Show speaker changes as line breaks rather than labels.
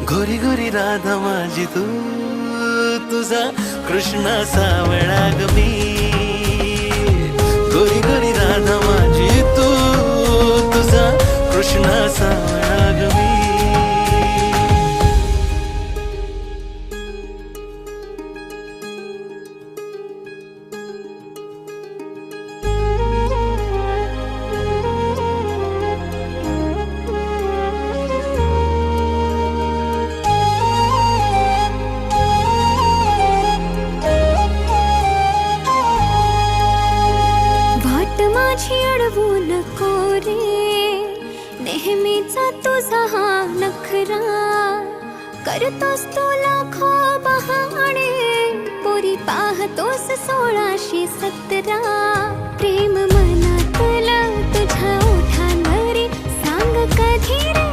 गोरी गोरी राधा माझी तू, तुझा कृष्णा सावळा ग मी. गोरी गोरी राधा माझी तू, तुझा कृष्णा सावळा ग मी.
माझी अडवू नको रे, नेहमीचा तुझा हा नखरा. करतोस तू लाखो बहाणे, पोरी पाहतोस 1617. प्रेम मनातलं तुझ्या ओठांवरी, सांग कधी रे